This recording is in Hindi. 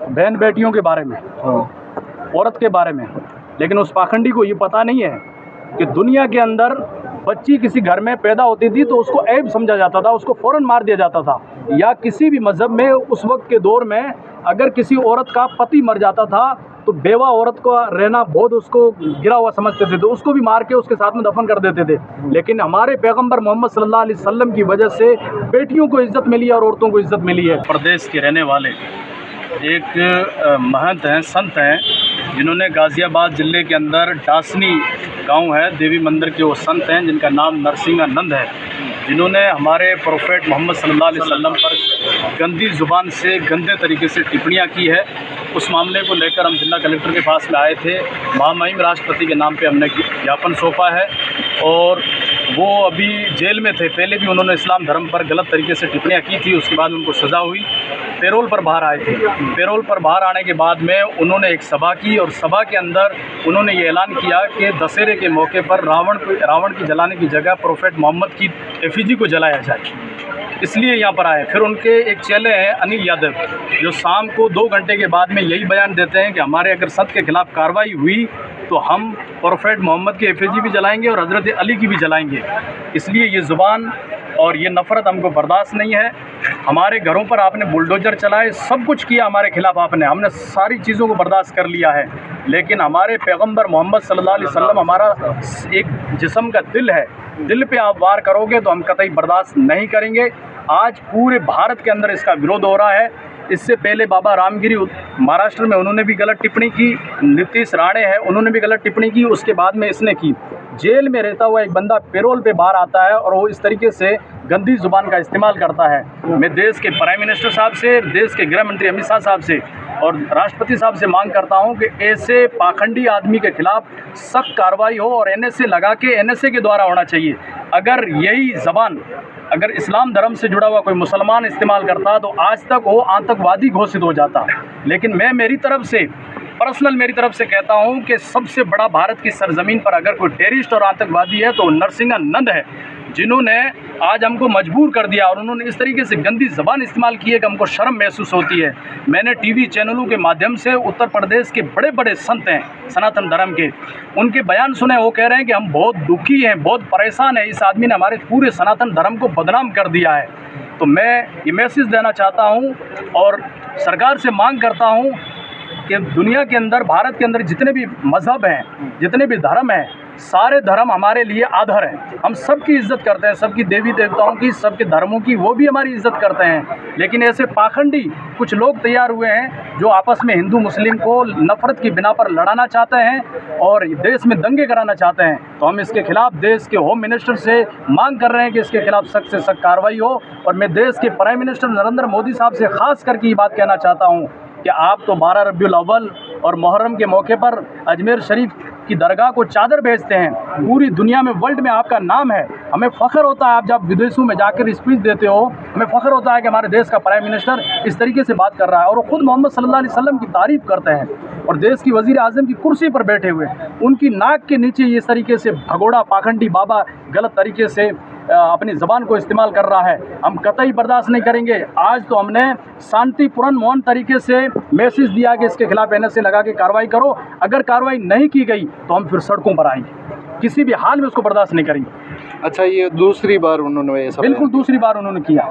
बहन बेटियों के बारे में, औरत के बारे में, लेकिन उस पाखंडी को ये पता नहीं है कि दुनिया के अंदर बच्ची किसी घर में पैदा होती थी तो उसको ऐब समझा जाता था, उसको फ़ौरन मार दिया जाता था। या किसी भी मज़हब में उस वक्त के दौर में अगर किसी औरत का पति मर जाता था तो बेवा औरत को रहना बहुत उसको गिरा हुआ समझते थे, तो उसको भी मार के उसके साथ में दफन कर देते थे। लेकिन हमारे पैगंबर मोहम्मद सल्लल्लाहु अलैहि वसल्लम की वजह से बेटियों को इज़्ज़त मिली है और औरतों को इज़्ज़त मिली है। प्रदेश के रहने वाले एक महंत हैं, संत हैं, जिन्होंने गाज़ियाबाद ज़िले के अंदर डासनी गांव है, देवी मंदिर के वो संत हैं जिनका नाम नरसिंहानंद है, जिन्होंने हमारे प्रोफेट मोहम्मद सल्लल्लाहु अलैहि वसल्लम पर गंदी ज़ुबान से गंदे तरीके से टिप्पणियाँ की है। उस मामले को लेकर हम जिला कलेक्टर के पास में आए थे। महामहिम राष्ट्रपति के नाम पे हमने ज्ञापन सौंपा है और वो अभी जेल में थे। पहले भी उन्होंने इस्लाम धर्म पर गलत तरीके से टिप्पणियाँ की थी, उसके बाद उनको सज़ा हुई, पैरोल पर बाहर आए थे। पैरोल पर बाहर आने के बाद में उन्होंने एक सभा की और सभा के अंदर उन्होंने ये ऐलान किया कि दशहरे के मौके पर रावण की जलाने की जगह प्रोफेट मोहम्मद की एफिजी को जलाया जाए, इसलिए यहाँ पर आए। फिर उनके एक चेले हैं अनिल यादव, जो शाम को 2 घंटे के बाद में यही बयान देते हैं कि हमारे अगर संत के खिलाफ़ कार्रवाई हुई तो हम प्रोफेट मोहम्मद की एफिजी भी जलाएंगे और हज़रत अली की भी जलाएंगे। इसलिए ये ज़ुबान और ये नफ़रत हमको बर्दाश्त नहीं है। हमारे घरों पर आपने बुलडोज़र चलाए, सब कुछ किया हमारे खिलाफ़ आपने, हमने सारी चीज़ों को बर्दाश्त कर लिया है, लेकिन हमारे पैगंबर मोहम्मद सल्लल्लाहु अलैहि वसल्लम हमारा एक जिस्म का दिल है, दिल पे आप वार करोगे तो हम कतई बर्दाश्त नहीं करेंगे। आज पूरे भारत के अंदर इसका विरोध हो रहा है। इससे पहले बाबा रामगिरी महाराष्ट्र में उन्होंने भी गलत टिप्पणी की, नीतीश राणे है उन्होंने भी गलत टिप्पणी की, उसके बाद में इसने की। जेल में रहता हुआ एक बंदा पैरोल पे बाहर आता है और वो इस तरीके से गंदी ज़ुबान का इस्तेमाल करता है। मैं देश के प्राइम मिनिस्टर साहब से, देश के गृह मंत्री अमित शाह साहब से और राष्ट्रपति साहब से मांग करता हूं कि ऐसे पाखंडी आदमी के खिलाफ सख्त कार्रवाई हो और एनएसए लगा के एनएसए के द्वारा होना चाहिए। अगर यही ज़बान अगर इस्लाम धर्म से जुड़ा हुआ कोई मुसलमान इस्तेमाल करता तो आज तक वो आतंकवादी घोषित हो जाता। लेकिन मैं मेरी तरफ से कहता हूं कि सबसे बड़ा भारत की सरजमीन पर अगर कोई टेररिस्ट और आतंकवादी है तो नरसिंहानंद है, जिन्होंने आज हमको मजबूर कर दिया और उन्होंने इस तरीके से गंदी ज़बान इस्तेमाल की है कि हमको शर्म महसूस होती है। मैंने टीवी चैनलों के माध्यम से उत्तर प्रदेश के बड़े बड़े संत हैं सनातन धर्म के, उनके बयान सुने, वो कह रहे हैं कि हम बहुत दुखी हैं, बहुत परेशान हैं, इस आदमी ने हमारे पूरे सनातन धर्म को बदनाम कर दिया है। तो मैं ये मैसेज देना चाहता हूँ और सरकार से मांग करता हूँ कि दुनिया के अंदर, भारत के अंदर जितने भी मज़हब हैं, जितने भी धर्म हैं, सारे धर्म हमारे लिए आधार हैं। हम सबकी इज़्ज़त करते हैं, सबकी देवी देवताओं की, सबके धर्मों की, वो भी हमारी इज़्ज़त करते हैं। लेकिन ऐसे पाखंडी कुछ लोग तैयार हुए हैं जो आपस में हिंदू मुस्लिम को नफ़रत की बिना पर लड़ाना चाहते हैं और देश में दंगे कराना चाहते हैं। तो हम इसके खिलाफ़ देश के होम मिनिस्टर से मांग कर रहे हैं कि इसके खिलाफ़ सख्त से सख्त कार्रवाई हो। और मैं देश के प्राइम मिनिस्टर नरेंद्र मोदी साहब से ख़ास करके ये बात कहना चाहता हूँ कि आप तो 12 रबीउल अव्वल और मुहर्रम के मौके पर अजमेर शरीफ की दरगाह को चादर भेजते हैं, पूरी दुनिया में, वर्ल्ड में आपका नाम है। हमें फ़ख्र होता है आप जब विदेशों में जाकर स्पीच देते हो, हमें फ़ख्र होता है कि हमारे देश का प्राइम मिनिस्टर इस तरीके से बात कर रहा है और वो खुद मोहम्मद सल्लल्लाहु अलैहि वसल्लम की तारीफ़ करते हैं और देश की वज़ीर आज़म की कुर्सी पर बैठे हुए उनकी नाक के नीचे इस तरीके से भगोड़ा पाखंडी बाबा गलत तरीके से अपनी ज़बान को इस्तेमाल कर रहा है। हम कतई बर्दाश्त नहीं करेंगे। आज तो हमने शांतिपूर्ण मौन तरीके से मैसेज दिया कि इसके खिलाफ एनएसए लगा के कार्रवाई करो। अगर कार्रवाई नहीं की गई तो हम फिर सड़कों पर आएंगे, किसी भी हाल में उसको बर्दाश्त नहीं करेंगे। अच्छा, ये दूसरी बार उन्होंने ऐसा? बिल्कुल दूसरी बार उन्होंने किया।